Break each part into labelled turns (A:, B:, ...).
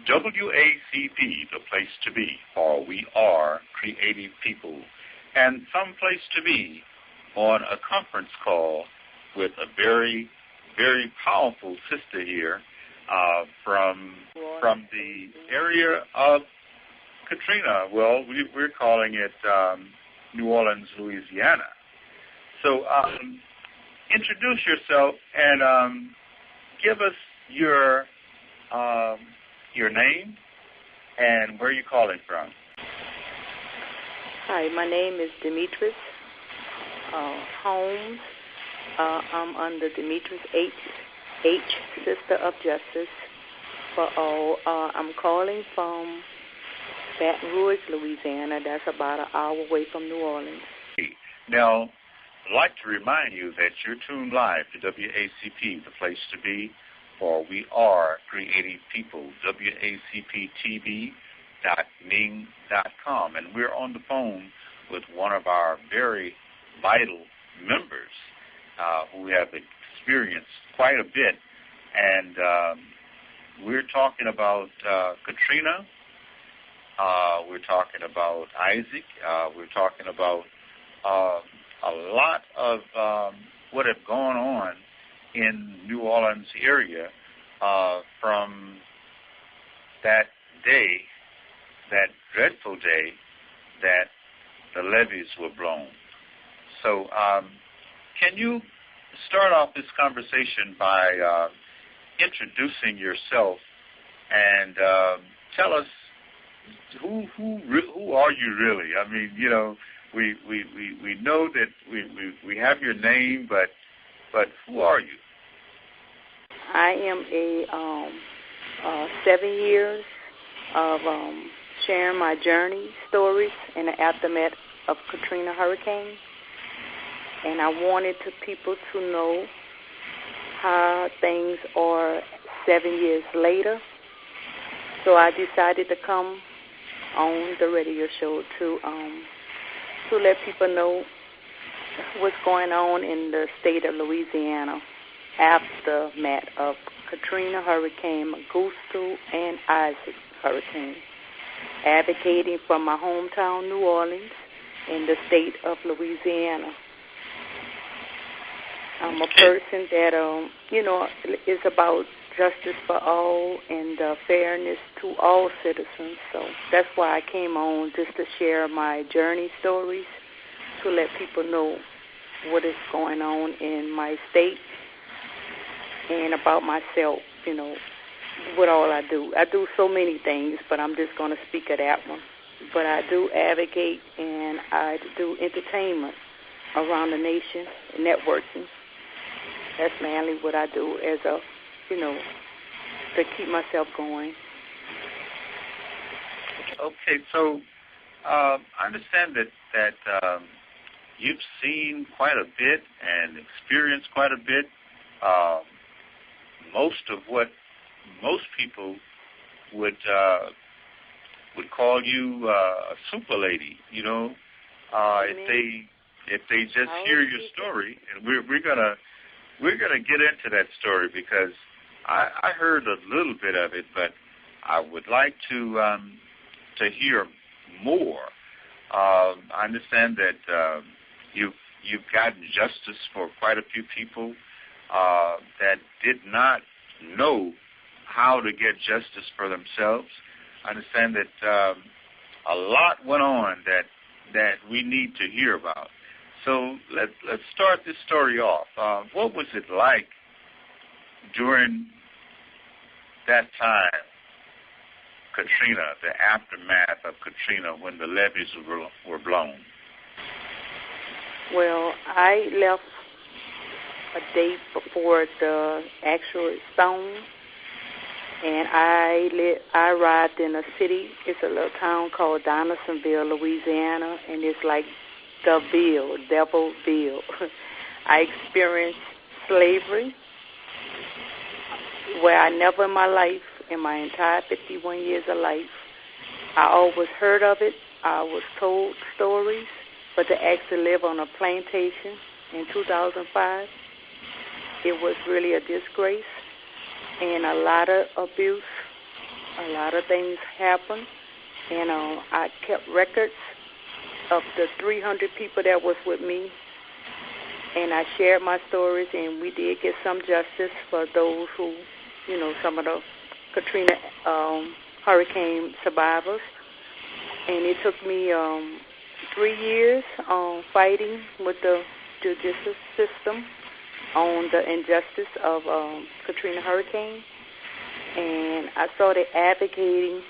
A: WACP, the place to be, for we are creative people, and some place to be on a conference call with a very, very powerful sister here from the area of Katrina. Well, we're calling it New Orleans, Louisiana. So introduce yourself and give us your name and where you're calling from.
B: Hi, my name is Demetrius Holmes. I'm under Demetrius H, Sister of Justice for all. I'm calling from Baton Rouge, Louisiana. That's about an hour away from New Orleans.
A: Now, I'd like to remind you that you're tuned live to WACP, the place to be, for we are creative people, WACPtv.ning.com. And we're on the phone with one of our very vital members who have experienced quite a bit. And we're talking about Katrina. We're talking about Isaac. We're talking about a lot of what have gone on in New Orleans area from that day, that dreadful day that the levees were blown. So can you start off this conversation by introducing yourself and tell us who are you really? I mean, you know, we know that we have your name, but who are you?
B: I am a 7 years of sharing my journey stories in the aftermath of Katrina hurricane, and I wanted people to know how things are 7 years later. So I decided to come on the radio show to let people know what's going on in the state of Louisiana aftermath of Katrina hurricane, Augusto, and Isaac hurricane, advocating for my hometown, New Orleans, in the state of Louisiana. I'm a person that, is about justice for all and fairness to all citizens. So that's why I came on, just to share my journey stories, to let people know what is going on in my state and about myself, you know, what all I do. I do so many things, but I'm just going to speak of that one. But I do advocate and I do entertainment around the nation, networking. That's mainly what I do as a, to keep myself going.
A: Okay, so I understand that you've seen quite a bit and experienced quite a bit. Most of what most people would call you a super lady, if they just hear your story, and we're gonna get into that story because I heard a little bit of it, but I would like to hear more. I understand that you've gotten justice for quite a few people that did not know how to get justice for themselves. I understand that a lot went on that we need to hear about. So let's start this story off. What was it like during that time, Katrina, the aftermath of Katrina, when the levees were blown?
B: Well, I left a day before the actual storm, and I arrived in a city. It's a little town called Donaldsonville, Louisiana, and it's like Devilville. I experienced slavery where I never in my life, in my entire 51 years of life, I always heard of it. I was told stories, but to actually live on a plantation in 2005, it was really a disgrace and a lot of abuse a lot of things happened, and I kept records of the 300 people that was with me, and I shared my stories, and we did get some justice for those who, some of the Katrina hurricane survivors. And it took me 3 years fighting with the judicial system on the injustice of Katrina hurricane. And I started advocating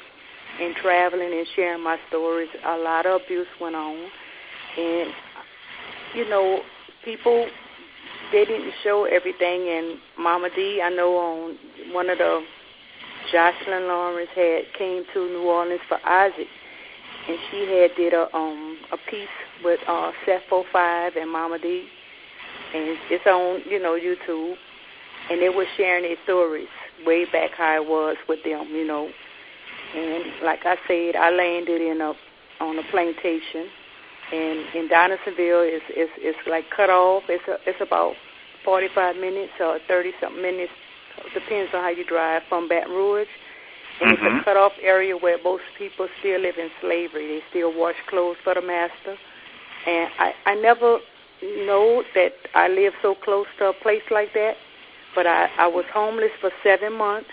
B: and traveling and sharing my stories. A lot of abuse went on. And, people, they didn't show everything. And Mama D, I know on one of the Jocelyn Lawrence came to New Orleans for Isaac. And she did a piece with Seth 45 and Mama D. And it's on, YouTube. And they were sharing their stories way back how it was with them, And like I said, I landed on a plantation, and in Donaldsonville, it's like cut off. It's about 45 minutes or 30-something minutes, depends on how you drive, from Baton Rouge. And it's a cut-off area where most people still live in slavery. They still wash clothes for the master. And I never know that I lived so close to a place like that, but I was homeless for 7 months.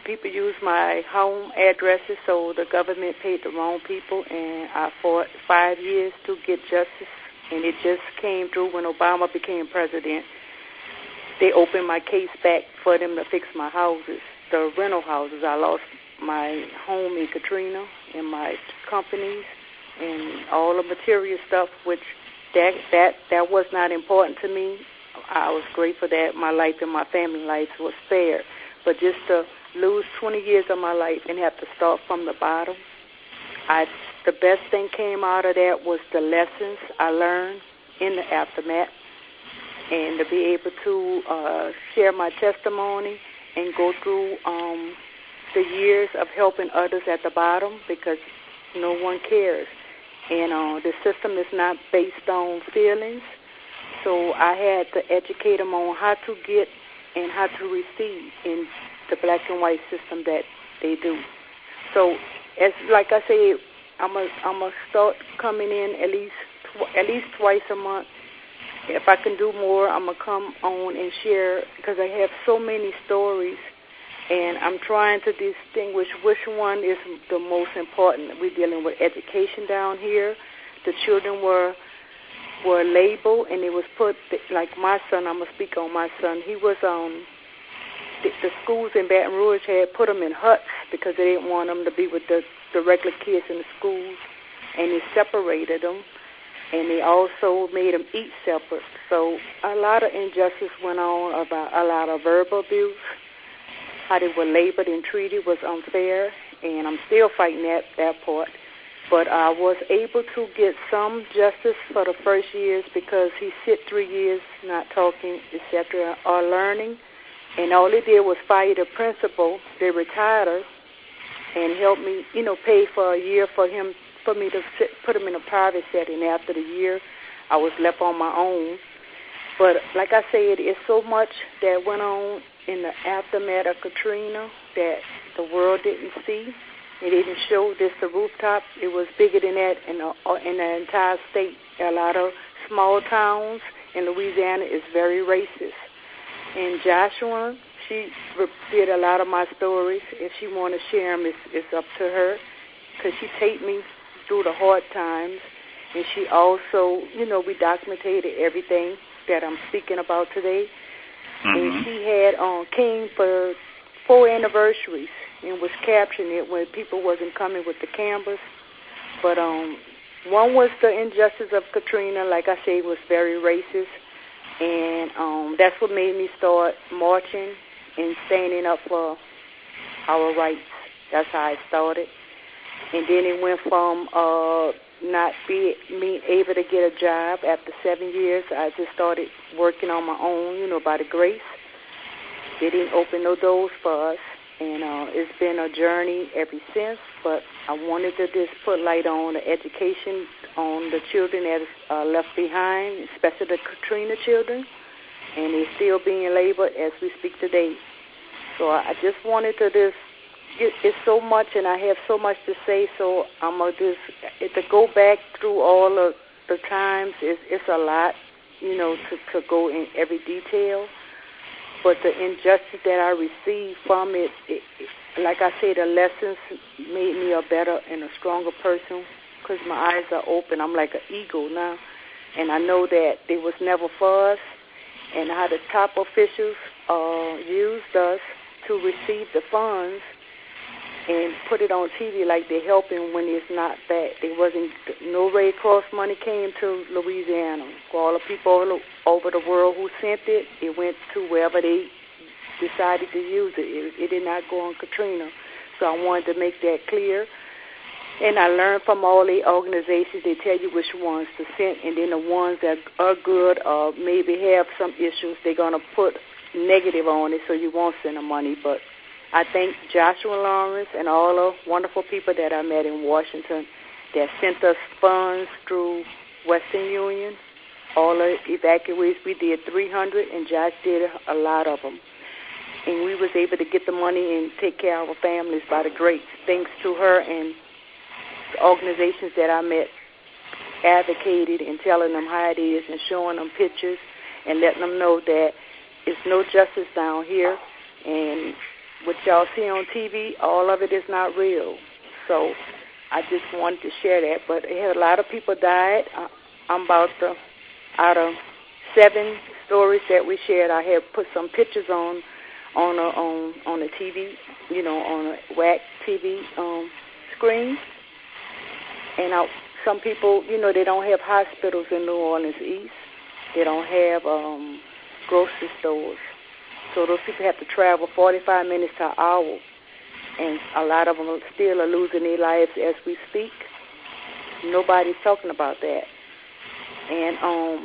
B: People used my home addresses, so the government paid the wrong people, and I fought 5 years to get justice, and it just came through when Obama became president. They opened my case back for them to fix my houses, the rental houses. I lost my home in Katrina and my companies and all the material stuff, which that was not important to me. I was grateful that my life and my family life was spared. But just to lose 20 years of my life and have to start from the bottom, the best thing came out of that was the lessons I learned in the aftermath, and to be able to share my testimony and go through the years of helping others at the bottom, because no one cares. And the system is not based on feelings, so I had to educate them on how to get and how to receive in the black and white system that they do. So, like I said, I'm gonna start coming in at least twice a month. If I can do more, I'm gonna come on and share, because I have so many stories, and I'm trying to distinguish which one is the most important. We're dealing with education down here. The children were labeled, and it was put, like my son, I'm going to speak on my son. He was, the schools in Baton Rouge had put him in huts because they didn't want him to be with the regular kids in the schools, and they separated them, and they also made them eat separate. So a lot of injustice went on, about a lot of verbal abuse. How they were labeled and treated was unfair, and I'm still fighting that part. But I was able to get some justice for the first years, because he sit 3 years not talking, etc., or learning. And all they did was fire the principal. They retired her and helped me, pay for a year for me to put him in a private setting. After the year, I was left on my own. But like I said, it's so much that went on in the aftermath of Katrina that the world didn't see. It didn't show this the rooftop. It was bigger than that in the entire state. A lot of small towns in Louisiana is very racist. And Joshua, she did a lot of my stories. If she want to share them, it's up to her, because she taped me through the hard times. And she also, we documented everything that I'm speaking about today. And she had came for 4 anniversaries and was capturing it when people wasn't coming with the cameras. But one was the injustice of Katrina. Like I said, was very racist. And that's what made me start marching and standing up for our rights. That's how I started. And then it went from not being able to get a job after 7 years. I just started working on my own, by the grace. They didn't open no doors for us. And it's been a journey ever since, but I wanted to just put light on the education on the children that are left behind, especially the Katrina children, and they're still being labeled as we speak today. So I just wanted to just it's so much, and I have so much to say. So I'm gonna just to go back through all of the times. It's a lot, to go in every detail. But the injustice that I received from it, like I say, the lessons made me a better and a stronger person because my eyes are open. I'm like an eagle now, and I know that it was never for us, and how the top officials used us to receive the funds and put it on TV like they're helping when it's not that. There wasn't no Red Cross money came to Louisiana. For all the people all over the world who sent it, it went to wherever they decided to use it. It did not go on Katrina. So I wanted to make that clear. And I learned from all the organizations, they tell you which ones to send, and then the ones that are good or maybe have some issues, they're going to put negative on it so you won't send the money. But I thank Joshua Lawrence and all the wonderful people that I met in Washington that sent us funds through Western Union. All the evacuees, we did 300, and Josh did a lot of them. And we was able to get the money and take care of our families by the great thanks to her and the organizations that I met advocated and telling them how it is and showing them pictures and letting them know that it's no justice down here. And what y'all see on TV, all of it is not real. So I just wanted to share that. But a lot of people died. I'm about out of 7 stories that we shared, I have put some pictures on the TV, on a WACPtv screen. And some people, they don't have hospitals in New Orleans East. They don't have grocery stores. So those people have to travel 45 minutes to an hour. And a lot of them still are losing their lives as we speak. Nobody's talking about that. And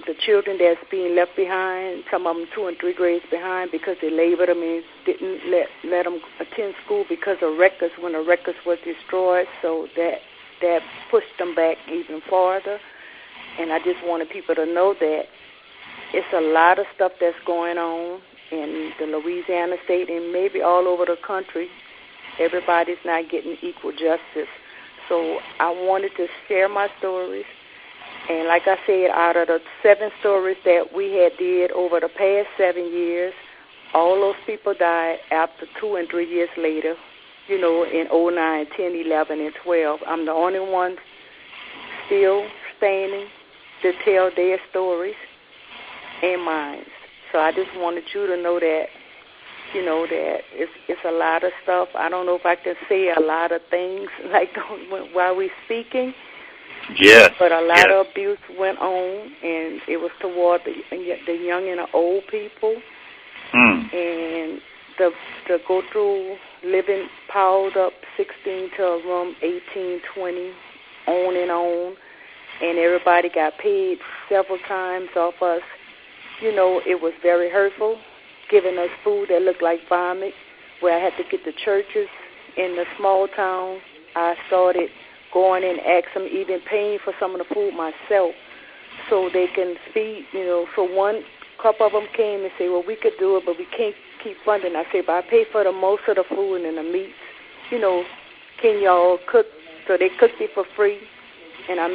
B: the children that's being left behind, some of them 2 and 3 grades behind because they labored them and didn't let them attend school because of records when the records was destroyed. So that pushed them back even farther. And I just wanted people to know that it's a lot of stuff that's going on in the Louisiana state and maybe all over the country. Everybody's not getting equal justice. So I wanted to share my stories. And like I said, out of the 7 stories that we had did over the past 7 years, all those people died after 2 and 3 years later, in 09, 10, 11, and 12. I'm the only one still standing to tell their stories and mine. So I just wanted you to know that, that it's a lot of stuff. I don't know if I can say a lot of things like while we're speaking.
A: Yes.
B: But a lot of abuse went on, and it was toward the young and the old people. And to go through living piled up 16 to a room, 18, 20, on and on, and everybody got paid several times off us. It was very hurtful, giving us food that looked like vomit, where I had to get the churches in the small town. I started going and ask them, even paying for some of the food myself so they can feed, So one couple of them came and said, well, we could do it, but we can't keep funding. I said, but I pay for the most of the food and the meats. Can y'all cook? So they cooked it for free. And I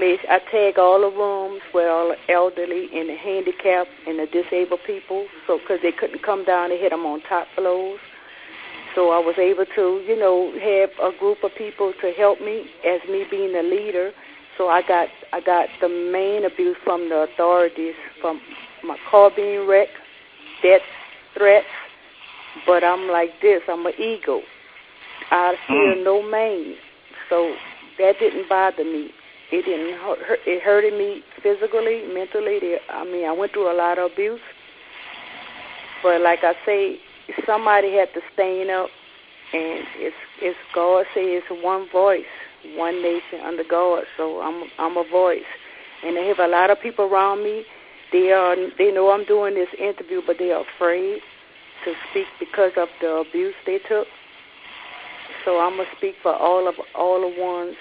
B: tag all the rooms where all the elderly and the handicapped and the disabled people, so because they couldn't come down, they hit them on top floors. So I was able to, have a group of people to help me as me being the leader. So I got the main abuse from the authorities, from my car being wrecked, death threats. But I'm like this, I'm an eagle. I feel no mane. So that didn't bother me. It didn't hurt. It hurted me physically, mentally. I went through a lot of abuse. But like I say, somebody had to stand up, and it's God say it's one voice, one nation under God. So I'm a voice, and I have a lot of people around me. They know I'm doing this interview, but they are afraid to speak because of the abuse they took. So I'm gonna speak for all the ones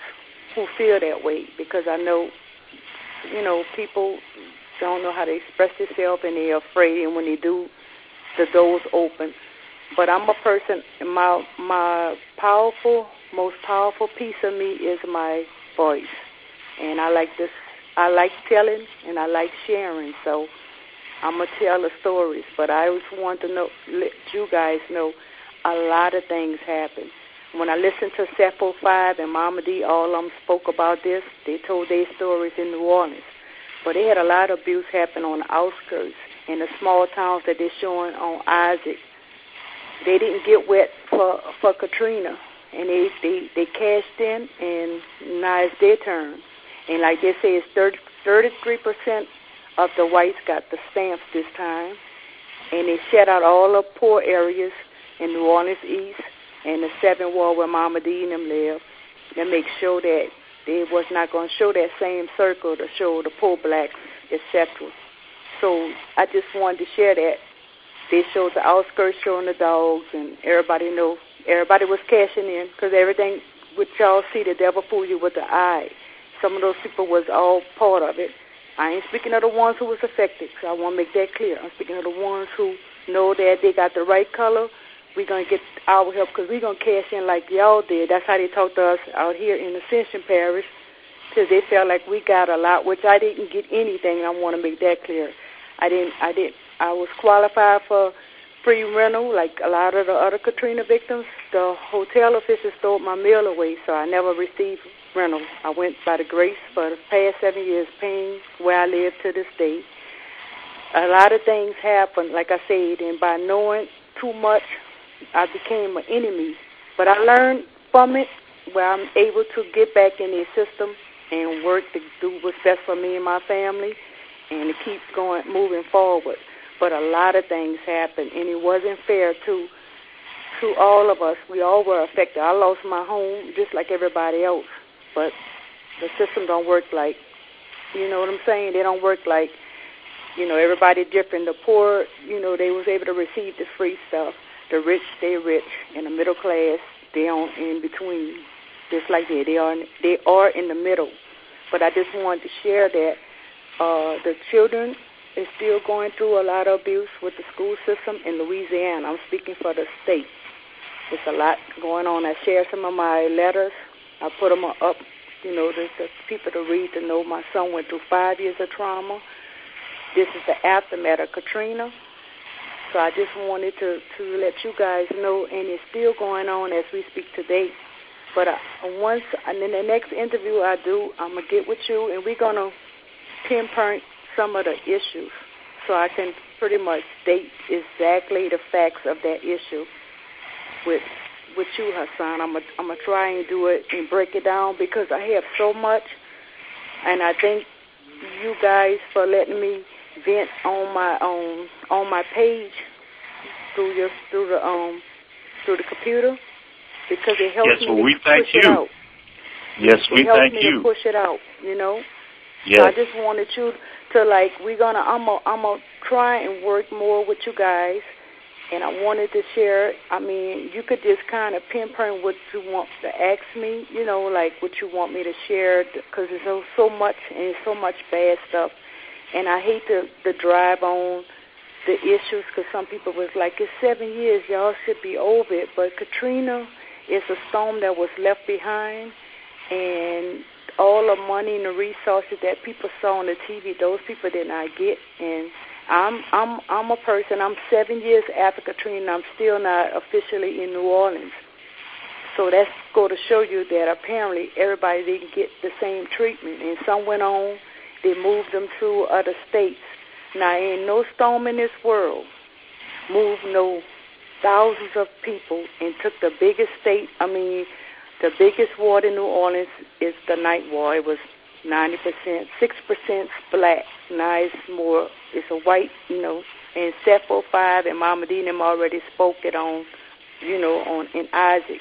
B: who feel that way, because I know, people don't know how to express themselves and they're afraid, and when they do, the doors open But I'm a person, my most powerful piece of me is my voice. And I like telling and I like sharing. So I'm going to tell the stories. But I always want to let you guys know a lot of things happen. When I listened to Seppo 5 and Mama D, all of them spoke about this. They told their stories in New Orleans. But they had a lot of abuse happen on the outskirts in the small towns that they're showing on Isaac. They didn't get wet for Katrina, and they cashed in, and now it's their turn. And like they say, it's 33% of the whites got the stamps this time, and they shut out all the poor areas in New Orleans East and the 7th Ward where Mama D and them live, and make sure that they was not going to show that same circle to show the poor blacks, etc. So I just wanted to share that. They showed the outskirts showing the dogs, and everybody was cashing in, because everything which y'all see, the devil fool you with the eye. Some of those people was all part of it. I ain't speaking of the ones who was affected, so I want to make that clear. I'm speaking of the ones who know that they got the right color. We're going to get our help, because we're going to cash in like y'all did. That's how they talked to us out here in Ascension Parish, because they felt like we got a lot, which I didn't get anything. I want to make that clear. I was qualified for free rental, like a lot of the other Katrina victims. The hotel officials stole my meal away, so I never received rental. I went by the grace for the past 7 years, paying where I live to this day. A lot of things happened, like I said, and by knowing too much, I became an enemy. But I learned from it, where I'm able to get back in the system and work to do what's best for me and my family, and to keep moving forward. But a lot of things happened, and it wasn't fair to all of us. We all were affected. I lost my home just like everybody else, but the system don't work like, you know what I'm saying? They don't work like, everybody different. The poor, they was able to receive the free stuff. The rich, they rich, and the middle class, they on in between, just like that. They are in the middle. But I just wanted to share that the children is still going through a lot of abuse with the school system in Louisiana. I'm speaking for the state. There's a lot going on. I shared some of my letters. I put them up, the people to read, to know my son went through 5 years of trauma. This is the aftermath of Katrina. So I just wanted to let you guys know, and it's still going on as we speak today. But and in the next interview I do, I'm going to get with you, and we're going to pinpoint some of the issues, so I can pretty much state exactly the facts of that issue with you, Hassan. I'm gonna try and do it and break it down, because I have so much, and I thank you guys for letting me vent on my page through the computer, because it helps me to push it out.
A: Yes, we thank you.
B: It helps me to push it out,
A: Yes.
B: So I just wanted you to, I'm gonna try and work more with you guys, and I wanted to share. I mean, you could just kind of pinpoint what you want to ask me, what you want me to share, because there's so much, and so much bad stuff, and I hate to drive on the issues, because some people was like, it's 7 years, y'all should be over it, but Katrina is a storm that was left behind, and all the money and the resources that people saw on the TV, those people did not get. And I'm a person. I'm 7 years after Katrina. I'm still not officially in New Orleans. So that's going to show you that apparently everybody didn't get the same treatment. And some went on. They moved them to other states. Now, ain't no storm in this world moved no thousands of people and took the biggest state. The biggest ward in New Orleans is the Ninth Ward. It was 90%, 6% black. Now it's a white, and Seppo 5 and Mama D and them already spoke it on, in Isaac.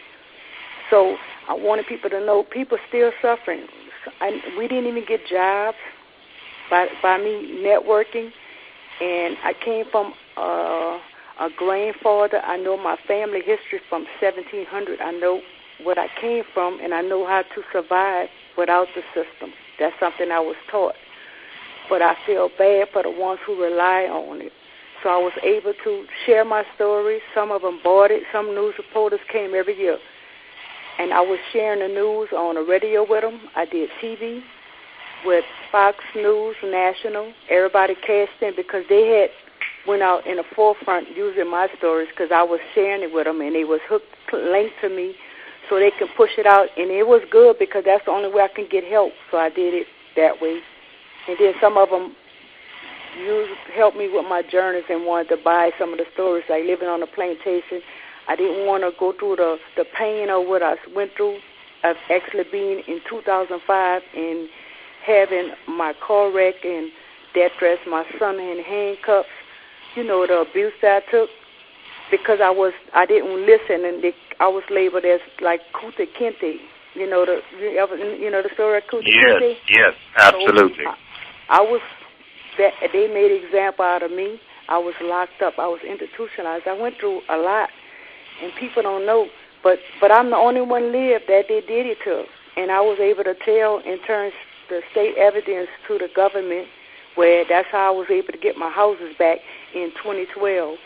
B: So I wanted people to know people still suffering. We didn't even get jobs by me networking, and I came from a grandfather. I know my family history from 1700. I know what I came from, and I know how to survive without the system. That's something I was taught. But I feel bad for the ones who rely on it. So I was able to share my stories. Some of them bought it. Some news reporters came every year. And I was sharing the news on the radio with them. I did TV with Fox News, National. Everybody cashed in because they had went out in the forefront using my stories because I was sharing it with them, and they was linked to me so they can push it out. And it was good because that's the only way I can get help. So I did it that way. And then some of them helped me with my journeys and wanted to buy some of the stories, like living on a plantation. I didn't want to go through the pain of what I went through of actually being in 2005 and having my car wreck and death threats, my son in handcuffs, the abuse that I took because I didn't listen, and I was labeled as like Kute Kinte. The story of Kute Kinte?
A: Yes, absolutely.
B: So I was they made an example out of me. I was locked up. I was institutionalized. I went through a lot, and people don't know. But I'm the only one lived that they did it to. And I was able to tell and turn the state evidence to the government, where that's how I was able to get my houses back in 2012.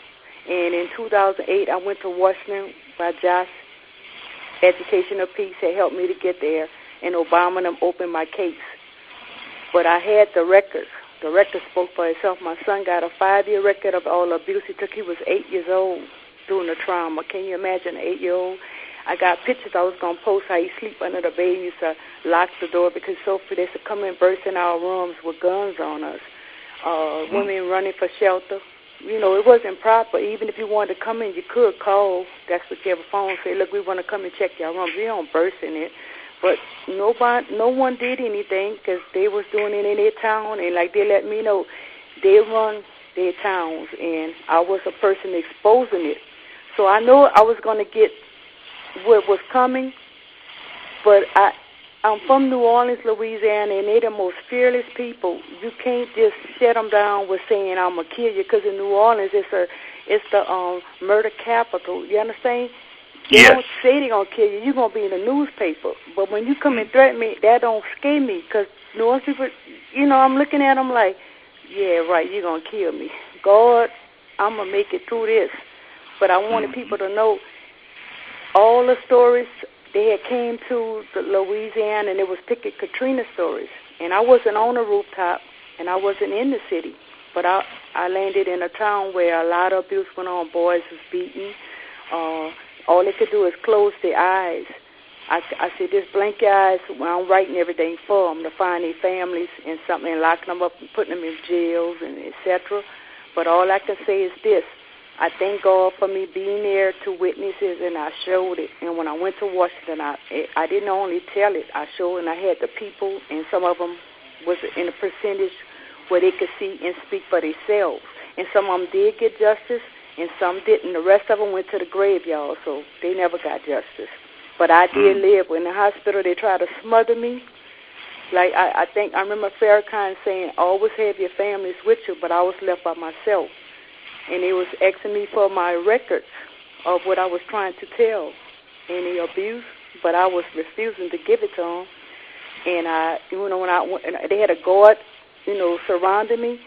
B: And in 2008, I went to Washington by Josh. Education of Peace had helped me to get there, and Obama and them opened my case. But I had the records. The record spoke for itself. My son got a 5-year record of all the abuse he took. He was 8 years old during the trauma. Can you imagine an 8-year-old? I got pictures I was going to post how he sleep under the bed. He used to lock the door because Sophie, they used to come and burst in our rooms with guns on us. Women running for shelter. It wasn't proper. Even if you wanted to come in, you could call. That's what you have a phone. Say, look, we want to come and check your rooms. We don't burst in it. But no one did anything because they was doing it in their town. And like they let me know, they run their towns. And I was a person exposing it. So I know I was going to get what was coming. But I'm from New Orleans, Louisiana, and they're the most fearless people. You can't just shut them down with saying, I'm going to kill you, because in New Orleans, it's the murder capital. You understand? They don't say they're going to kill you. You're going to be in the newspaper. But when you come and threaten me, that don't scare me, because New Orleans people, I'm looking at them like, yeah, right, you're going to kill me. God, I'm going to make it through this. But I wanted people to know all the stories. They had came to Louisiana, and it was picking Katrina stories. And I wasn't on the rooftop, and I wasn't in the city. But I landed in a town where a lot of abuse went on. Boys was beaten. All they could do is close their eyes. I said, just blink your eyes when I'm writing everything for them to find their families and something, and locking them up and putting them in jails and et cetera. But all I can say is this. I thank God for me being there to witness it, and I showed it. And when I went to Washington, I didn't only tell it. I showed, and I had the people, and some of them was in a percentage where they could see and speak for themselves. And some of them did get justice, and some didn't. The rest of them went to the graveyard, so they never got justice. But I did live. In the hospital, they tried to smother me. Like, I remember Farrakhan saying, always have your families with you, but I was left by myself. And they was asking me for my records of what I was trying to tell, any abuse, but I was refusing to give it to them. And when I went, they had a guard, surrounding me.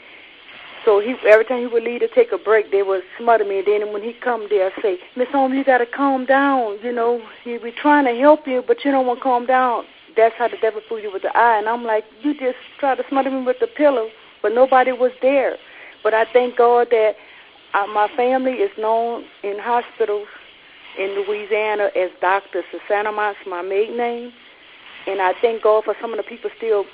B: So every time he would leave to take a break, they would smother me. And then when he come there, say, Miss Holmes, you got to calm down. We're trying to help you, but you don't want to calm down. That's how the devil fooled you with the eye. And I'm like, you just tried to smother me with the pillow, but nobody was there. But I thank God that my family is known in hospitals in Louisiana as Dr. Susanamas, my maiden name. And I thank God for some of the people still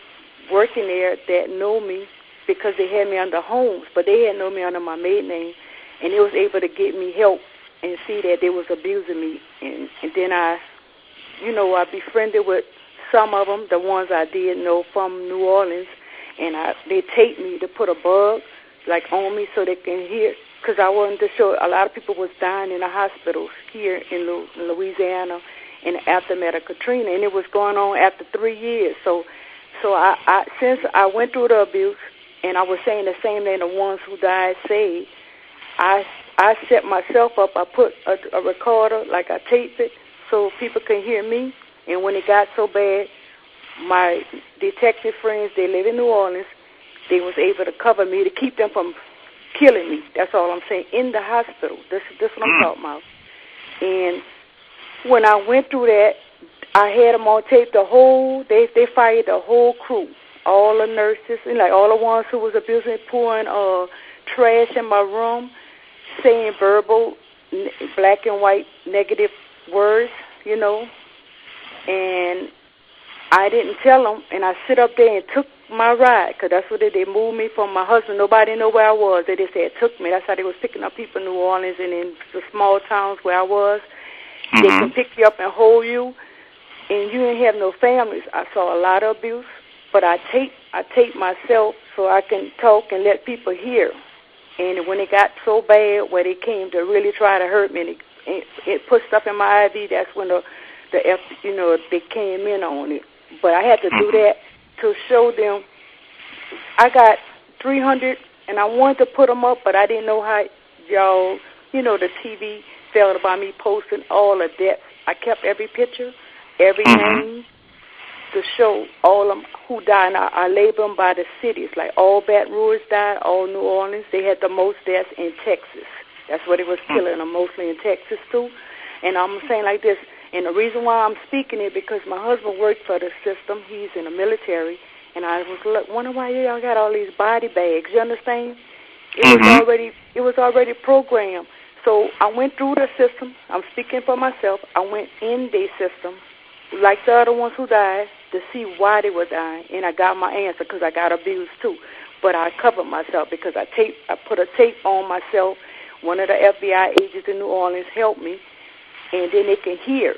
B: working there that know me because they had me under Holmes, but they had known me under my maiden name. And they was able to get me help and see that they was abusing me. And then I befriended with some of them, the ones I did know from New Orleans. And they taped me to put a bug, on me so they can hear. Because I wanted to show a lot of people was dying in the hospitals here in Louisiana in the aftermath of Katrina, and it was going on after 3 years. So I since I went through the abuse, and I was saying the same thing the ones who died said, I set myself up. I put a recorder, I taped it, so people can hear me. And when it got so bad, my detective friends, they live in New Orleans, they was able to cover me to keep them from killing me. That's all I'm saying. In the hospital. This is what I'm talking about. And when I went through that, I had them on tape. They fired the whole crew, all the nurses, and like all the ones who was abusing, pouring trash in my room, saying verbal, black and white negative words, you know. And I didn't tell them, and I sit up there and took my ride, because that's what they moved me from my husband. Nobody knew where I was. They just said took me. That's how they was picking up people in New Orleans and in the small towns where I was. They can pick you up and hold you, and you didn't have no families. I saw a lot of abuse, but I taped myself so I can talk and let people hear. And when it got so bad where they came to really try to hurt me, it put stuff in my IV, that's when they came in on it. But I had to do that to show them. I got 300, and I wanted to put them up, but I didn't know how y'all, the TV felt about me posting all of that. I kept every picture, every name, to show all of them who died. And I labeled them by the cities, like all Baton Rouge died, all New Orleans. They had the most deaths in Texas. That's where they was killing them, mostly in Texas, too. And I'm saying like this, and the reason why I'm speaking it because my husband worked for the system. He's in the military. And I was wondering why y'all got all these body bags. You understand? It was already programmed. So I went through the system. I'm speaking for myself. I went in their system, like the other ones who died, to see why they were dying. And I got my answer because I got abused too. But I covered myself because I put a tape on myself. One of the FBI agents in New Orleans helped me, and then they can hear.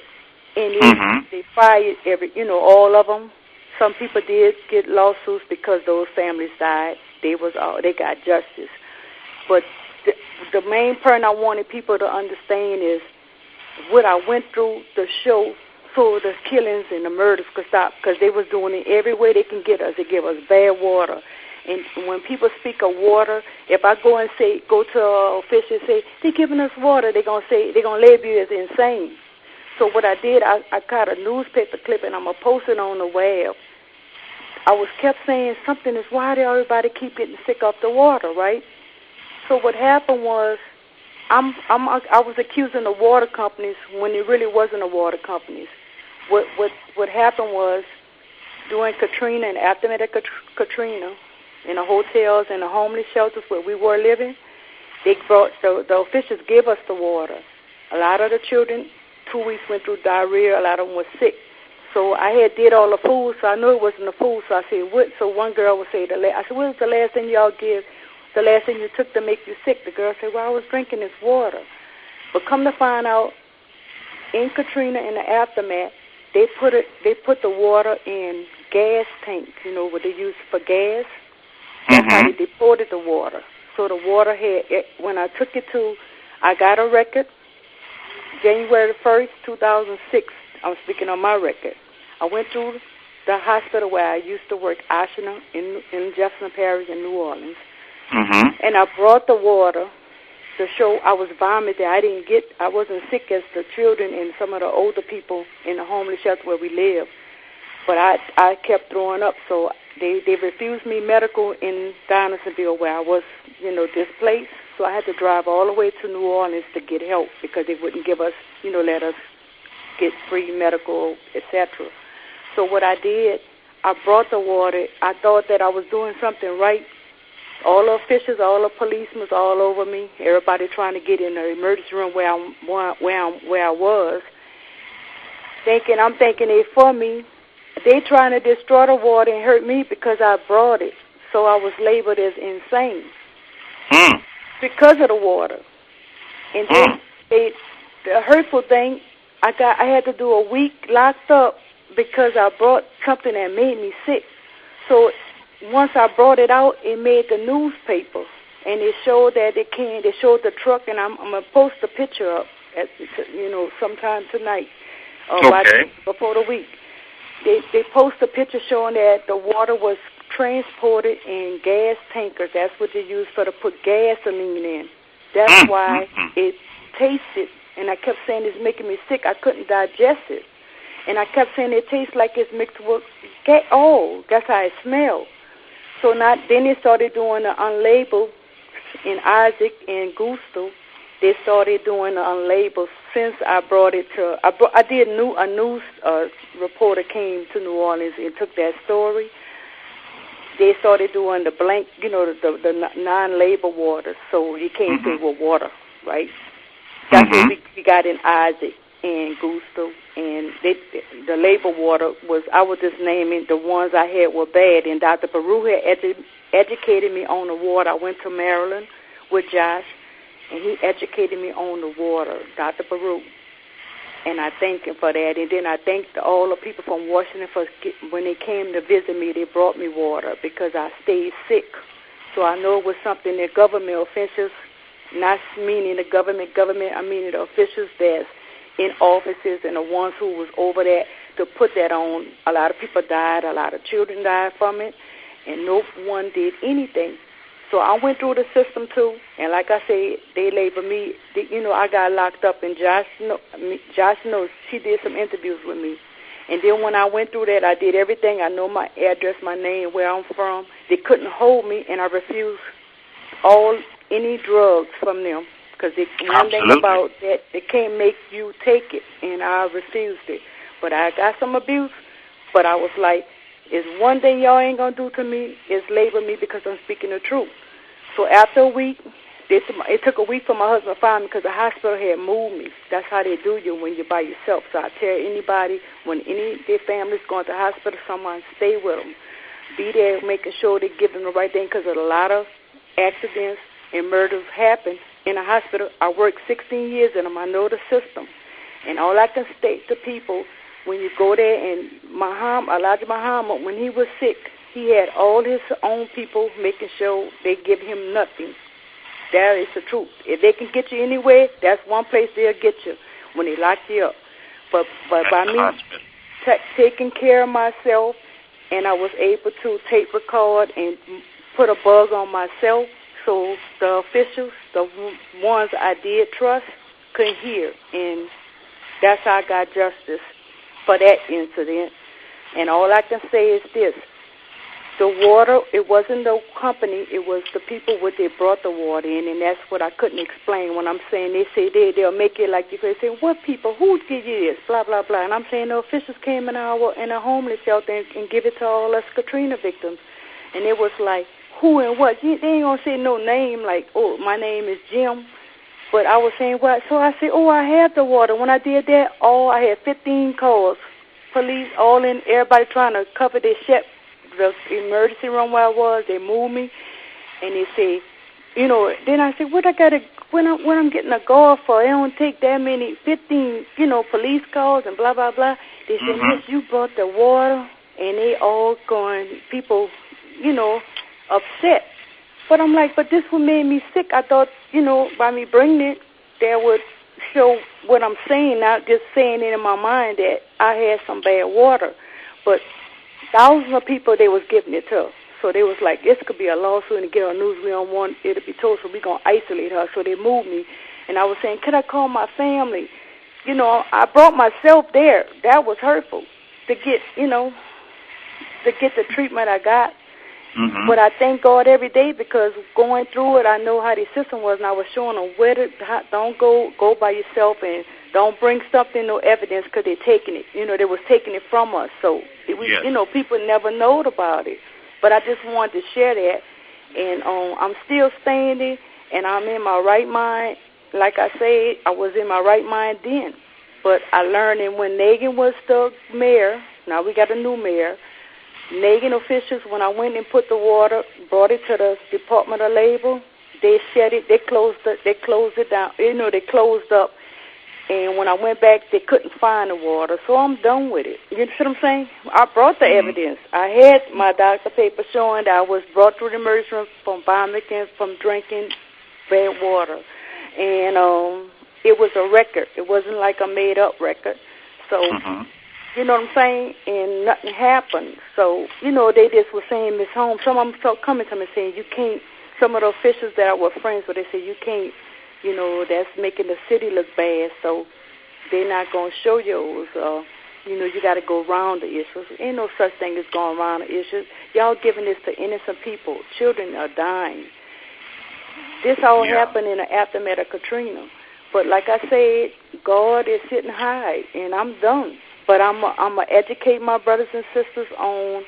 B: And they fired all of them. Some people did get lawsuits because those families died. They got justice. But the main point I wanted people to understand is what I went through to show so the killings and the murders could stop, because they was doing it every way they can get us. They give us bad water. And when people speak of water, if I go to an official and say, they're giving us water, they're going to label you as insane. So what I did, I got a newspaper clip, and I'm going to post it on the web. I kept saying something is why did everybody keep getting sick off the water, right? So what happened was I was accusing the water companies when it really wasn't the water companies. What happened was during Katrina and aftermath of Katrina, in the hotels and the homeless shelters where we were living, they brought the officials gave us the water. A lot of the children, 2 weeks went through diarrhea. A lot of them were sick. So I did all the food, so I knew it wasn't the food. So I said, what? So one girl would say, I said, what was the last thing y'all give? The last thing you took to make you sick? The girl said, well, I was drinking this water. But come to find out, in Katrina, in the aftermath, they put the water in gas tanks, what they use for gas. That's how they deported the water. So the water when I took it I got a record, January 1st, 2006. I'm speaking on my record. I went through the hospital where I used to work, Ashina, in Jefferson Parish in New Orleans. And I brought the water to show I was vomiting. I wasn't sick as the children and some of the older people in the homeless shelter where we live. But I kept throwing up, so they refused me medical in Donaldsonville where I was, displaced. So I had to drive all the way to New Orleans to get help because they wouldn't give us, let us get free medical, etc. So what I did, I brought the water. I thought that I was doing something right. All the officials, all the policemen all over me, everybody trying to get in the emergency room where I was, I'm thinking they for me. They trying to destroy the water and hurt me because I brought it. So I was labeled as insane because of the water. And then the hurtful thing, I had to do a week locked up because I brought something that made me sick. So once I brought it out, it made the newspaper, and it showed that they showed the truck, and I'm going to post a picture up, sometime tonight, before the week. They post a picture showing that the water was transported in gas tankers. That's what they use to put gasoline in. That's why it tasted, and I kept saying it's making me sick. I couldn't digest it. And I kept saying it tastes like it's mixed with gas. Oh, that's how it smelled. So then they started doing the unlabeled in Isaac and Gusto, they started doing labels since I brought it to. I did a news reporter came to New Orleans and took that story. They started doing the blank, the non-label water, so you can't say what water, right? That's what we got in Isaac and Gusto, and the label water was, I was just naming the ones I had were bad, and Dr. Baru had educated me on the water. I went to Maryland with Josh, and he educated me on the water, Dr. Baru, and I thank him for that. And then I thanked all the people from Washington for when they came to visit me, they brought me water because I stayed sick. So I know it was something that government officials, not meaning the government, I mean the officials that's in offices and the ones who was over there to put that on. A lot of people died, a lot of children died from it, and no one did anything. So I went through the system too, and like I say, they labeled me. I got locked up, and Josh knows. She did some interviews with me, and then when I went through that, I did everything. I know my address, my name, where I'm from. They couldn't hold me, and I refused any drugs from them because one thing about that, they can't make you take it, and I refused it. But I got some abuse, but I was like, it's one thing y'all ain't going to do to me is label me because I'm speaking the truth. So after a week, it took a week for my husband to find me because the hospital had moved me. That's how they do you when you're by yourself. So I tell anybody, when any of their family's going to the hospital, someone stay with them. Be there making sure they give them the right thing because a lot of accidents and murders happen in a hospital. I worked 16 years in them. I know the system. And all I can state to people, when you go there, and Elijah Muhammad, when he was sick, he had all his own people making sure they give him nothing. That is the truth. If they can get you anywhere, that's one place they'll get you when they lock you up. But by me taking care of myself, and I was able to tape record and put a bug on myself, so the officials, the ones I did trust, couldn't hear. And that's how I got justice for that incident. And all I can say is this. The water, it wasn't the company, it was the people what they brought the water in, and that's what I couldn't explain when I'm saying they say they'll make it like you could say, what people, who give you this, blah, blah, blah. And I'm saying the officials came in a homeless shelter and give it to all us Katrina victims. And it was like, who and what? They ain't going to say no name like, oh, my name is Jim. But I was saying, what? So I said, I have the water. When I did that, I had 15 calls, police, all in, everybody trying to cover their shit. The emergency room where I was, they moved me, and they say, then I said, what I got to, when I'm getting a guard for, it don't take that many, 15, police calls and blah, blah, blah. They said, Miss, you brought the water, and they all going, people, upset. But I'm like, but this one made me sick. I thought, by me bringing it, that would show what I'm saying, not just saying it in my mind that I had some bad water. But thousands of people they was giving it to. So they was like, this could be a lawsuit and get on news. We don't want it to be told, so we're going to isolate her. So they moved me. And I was saying, could I call my family? I brought myself there. That was hurtful to get, to get the treatment I got. Mm-hmm. But I thank God every day because going through it, I know how the system was, and I was showing them don't go by yourself and don't bring something, no evidence, because they're taking it. They was taking it from us. So, people never knowed about it. But I just wanted to share that. And I'm still standing, and I'm in my right mind. Like I said, I was in my right mind then. But I learned that when Nagin was the mayor, now we got a new mayor, Nagin officials, when I went and put the water, brought it to the Department of Labor, they shut it, they closed it down. They closed up. And when I went back, they couldn't find the water. So I'm done with it. You know what I'm saying? I brought the evidence. I had my doctor paper showing that I was brought through the emergency room from vomiting, from drinking bad water. And it was a record. It wasn't like a made-up record. So, you know what I'm saying? And nothing happened. So, they just were saying, Miss Holmes, some of them started coming to me saying, you can't, some of the officials that I were friends with, they said, you can't, that's making the city look bad, so they're not going to show yours. You got to go around the issues. Ain't no such thing as going around the issues. Y'all giving this to innocent people. Children are dying. this all happened in the aftermath of Katrina. But like I said, God is sitting high, and I'm done. But I'm going to educate my brothers and sisters on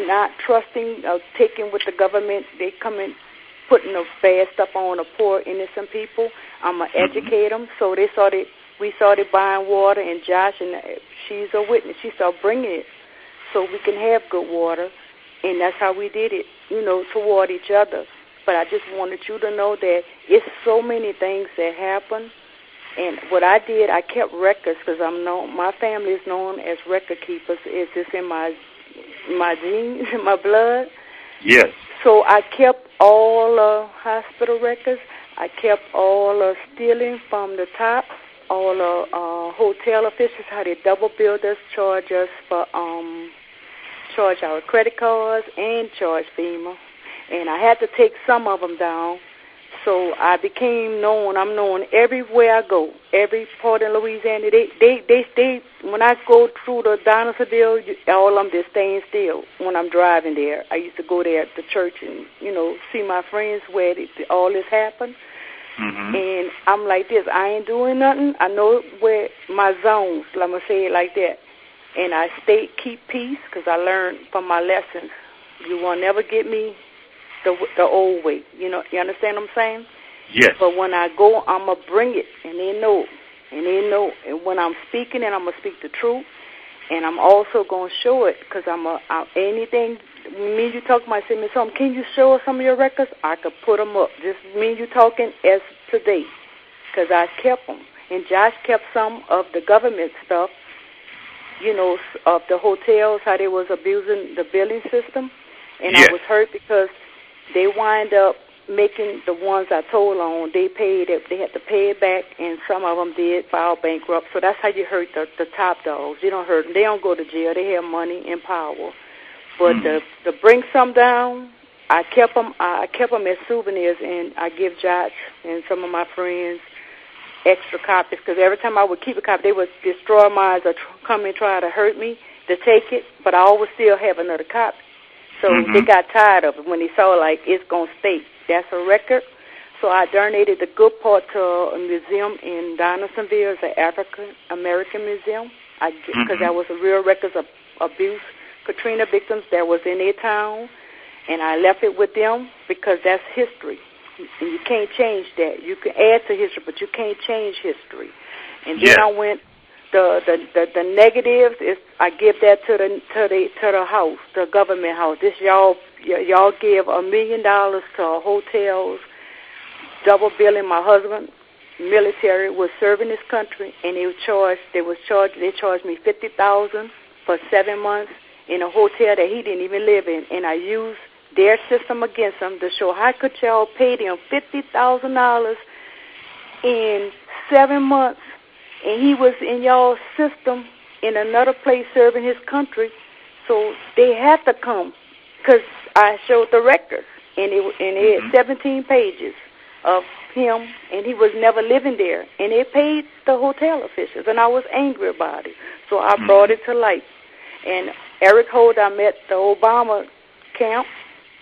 B: not trusting, taking with the government. They come in putting the bad stuff on the poor, innocent people. I'm going to educate them. So we started buying water, and Josh, and she's a witness, she started bringing it so we can have good water. And that's how we did it, toward each other. But I just wanted you to know that it's so many things that happen. And what I did, I kept records because my family is known as record keepers. It's just in my genes, in my blood.
A: Yes.
B: So I kept all hospital records. I kept all stealing from the top, all hotel officials, how they double billed us, charge us for charge our credit cards and charge FEMA. And I had to take some of them down. So I became known. I'm known everywhere I go, every part in Louisiana. They when I go through the Donaldsonville, all of them, they're staying still when I'm driving there. I used to go there at the church and, see my friends where all this happened. Mm-hmm. And I'm like this. I ain't doing nothing. I know where my zones, let me say it like that. And I keep peace because I learned from my lessons. You will never get me the old way. You understand what I'm saying?
A: Yes.
B: But when I go, I'm going to bring it, and they know. And when I'm speaking, and I'm going to speak the truth, and I'm also going to show it because anything, me and you talking about, say, Miss Home, can you show us some of your records? I could put them up. Just me and you talking as today because I kept them. And Josh kept some of the government stuff, of the hotels, how they was abusing the billing system. And yes. I was hurt because they wind up making the ones I told on, they had to pay it back, and some of them did file bankrupt. So that's how you hurt the top dogs. You don't hurt them. They don't go to jail. They have money and power. But to bring some down, I kept them as souvenirs, and I give Josh and some of my friends extra copies because every time I would keep a copy, they would destroy mine or come and try to hurt me to take it, but I always still have another copy. So they got tired of it when they saw, like, it's going to stay. That's a record. So I donated the good part to a museum in Donaldsonville. It's an African-American museum because that was a real records of abuse, Katrina victims that was in their town. And I left it with them because that's history. And you can't change that. You can add to history, but you can't change history. And then I went... The negatives is I give that to the house, the government house. This y'all give $1 million to hotels, double billing. My husband, military, was serving this country, and they charged me $50,000 for 7 months in a hotel that he didn't even live in, and I used their system against them to show how could y'all pay them $50,000 in 7 months. And he was in y'all's system in another place serving his country, so they had to come because I showed the records, and it had 17 pages of him, and he was never living there. And they paid the hotel officials, and I was angry about it, so I brought it to light. And Eric Holder, I met the Obama camp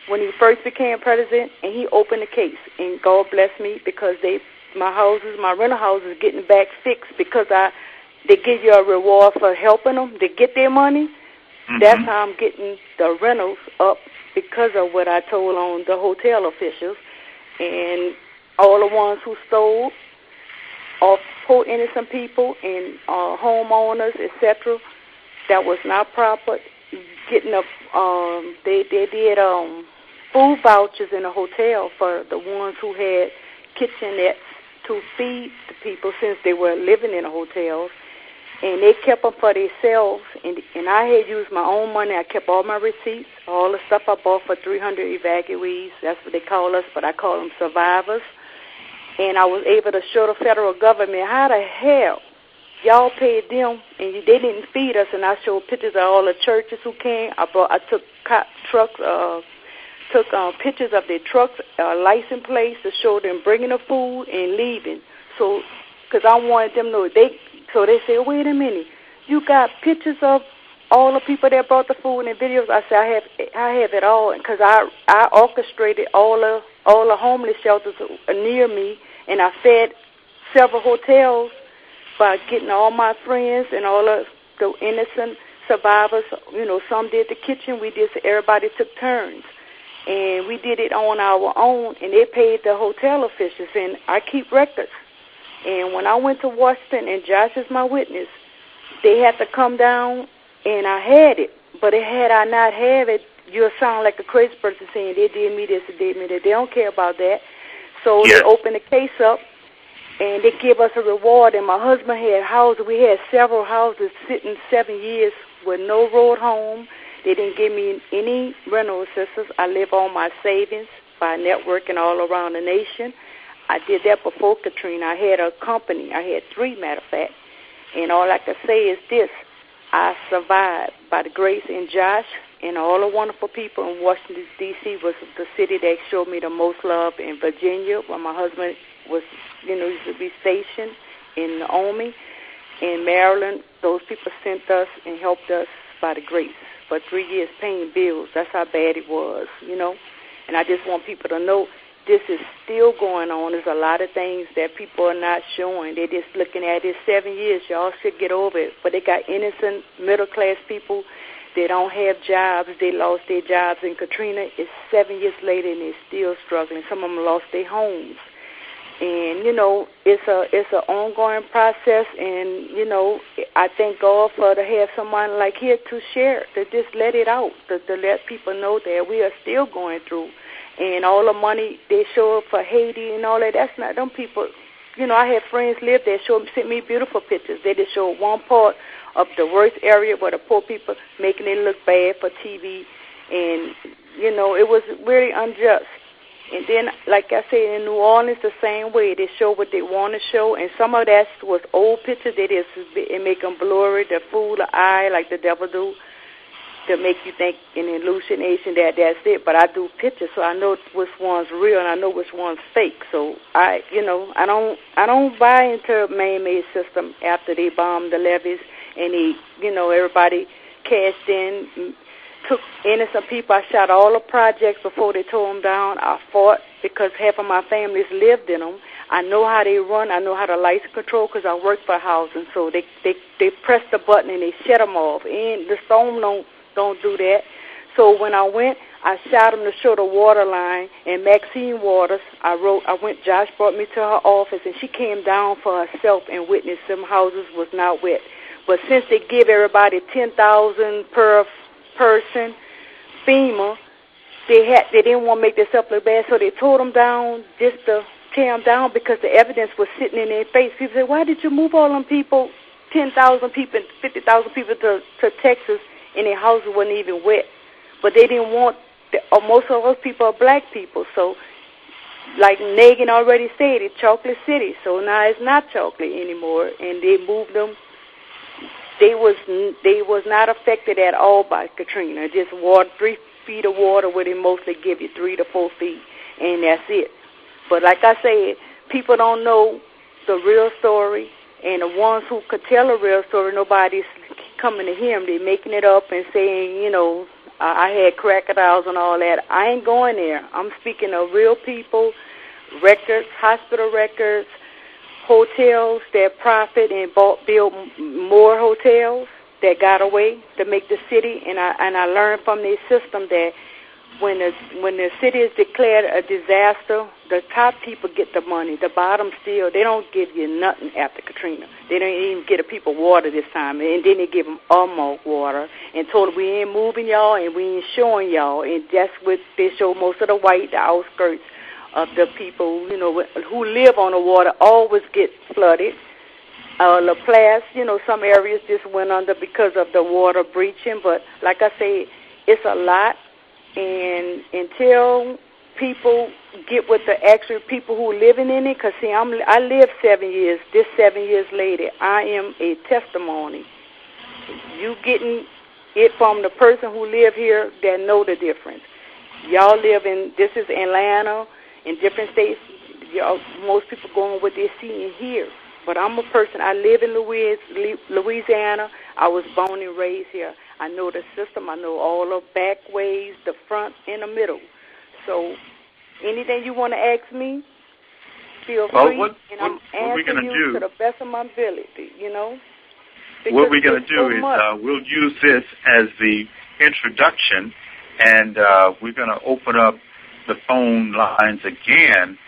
B: when he first became president, and he opened the case, and God bless me because my rental houses getting back fixed because they give you a reward for helping them to get their money. That's how I'm getting the rentals up because of what I told on the hotel officials and all the ones who stole off poor innocent people and homeowners, etc. That was not proper. Getting they did food vouchers in a hotel for the ones who had kitchenettes to feed the people since they were living in the hotels, and they kept them for themselves, and I had used my own money. I kept all my receipts, all the stuff I bought for 300 evacuees. That's what they call us, but I call them survivors, and I was able to show the federal government how the hell y'all paid them, and they didn't feed us, and I showed pictures of all the churches who came. I took trucks, took pictures of their trucks, license plates to show them bringing the food and leaving. So, because I wanted them to know, so they said, wait a minute, you got pictures of all the people that brought the food and videos? I said, I have it all, because I orchestrated all the all the homeless shelters near me, and I fed several hotels by getting all my friends and all of the innocent survivors. Some did the kitchen. We did, so everybody took turns. And we did it on our own, and they paid the hotel officials, and I keep records. And when I went to Washington, and Josh is my witness, they had to come down, and I had it. But had I not have it, you'll sound like a crazy person saying they did me this, they did me that. They don't care about that. So They opened the case up, and they give us a reward. And my husband had houses. We had several houses sitting 7 years with no road home. They didn't give me any rental assistance. I live on my savings by networking all around the nation. I did that before Katrina. I had a company. I had 3, matter of fact. And all I can say is this: I survived by the grace in Josh and all the wonderful people in Washington, D.C. was the city that showed me the most love. In Virginia, where my husband was, used to be stationed in the Army. In Maryland, those people sent us and helped us by the grace. For 3 years paying bills. That's how bad it was, And I just want people to know this is still going on. There's a lot of things that people are not showing. They're just looking at it. 7 years, y'all should get over it. But they got innocent middle-class people. They don't have jobs. They lost their jobs. And Katrina is 7 years later, and they're still struggling. Some of them lost their homes. And, it's an ongoing process. And, I thank God to have someone like here to share, to just let it out, to let people know that we are still going through. And all the money they show up for Haiti and all that, that's not them people. I have friends live there, sent me beautiful pictures. They just show one part of the worst area where the poor people making it look bad for TV. And, it was really unjust. And then, like I said, in New Orleans, the same way. They show what they want to show, and some of that was old pictures. They just make them blurry, to fool the eye like the devil do, to make you think in hallucination that that's it. But I do pictures, so I know which one's real and I know which one's fake. So I don't buy into a man-made system after they bombed the levees and everybody cashed in. Took innocent people. I shot all the projects before they tore them down. I fought because half of my families lived in them. I know how they run. I know how to license control because I work for housing. So they press the button and they shut them off. And the storm don't do that. So when I went, I shot them to show the water line. And Maxine Waters, Josh brought me to her office, and she came down for herself and witnessed some houses was not wet. But since they give everybody $10,000 per person, FEMA, they didn't want to make themselves look bad, so they tore them down just to tear them down because the evidence was sitting in their face. People said, why did you move all them people, 10,000 people, 50,000 people to Texas, and their houses wasn't even wet? But they didn't want, most of those people are black people, so like Nagin already said, it's Chocolate City, so now it's not chocolate anymore, and they moved them. They was not affected at all by Katrina. Just water, 3 feet of water where they mostly give you 3 to 4 feet, and that's it. But like I said, people don't know the real story, and the ones who could tell a real story, nobody's coming to hear them. They're making it up and saying, I had crocodiles and all that. I ain't going there. I'm speaking of real people, records, hospital records, hotels that profit and build more hotels that got away to make the city. And I learned from their system that when the city is declared a disaster, the top people get the money. The bottom still, they don't give you nothing after Katrina. They don't even get the people water this time. And then they give them almost water and told them we ain't moving y'all and we ain't showing y'all. And that's what they show most of the outskirts of the people, who live on the water always get flooded. La Place, some areas just went under because of the water breaching. But like I say, it's a lot. And until people get with the actual people who are living in it, because, see, I lived 7 years. This 7 years later, I am a testimony. You getting it from the person who live here that know the difference. Y'all live in, this is Atlanta, in different states. Most people go on what they see and hear. But I'm a person, I live in Louisiana. I was born and raised here. I know the system. I know all the back ways, the front, and the middle. So anything you want to ask me, feel free, and I'm answering you to the best of my ability, you know.
A: What we're going to do is we'll use this as the introduction, and we're going to open up the phone lines again,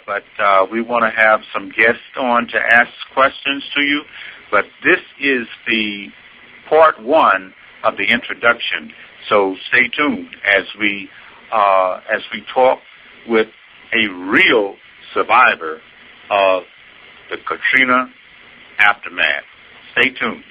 A: but we want to have some guests on to ask questions to you. But this is the part one of the introduction, so stay tuned as we talk with a real survivor of the Katrina aftermath. Stay tuned.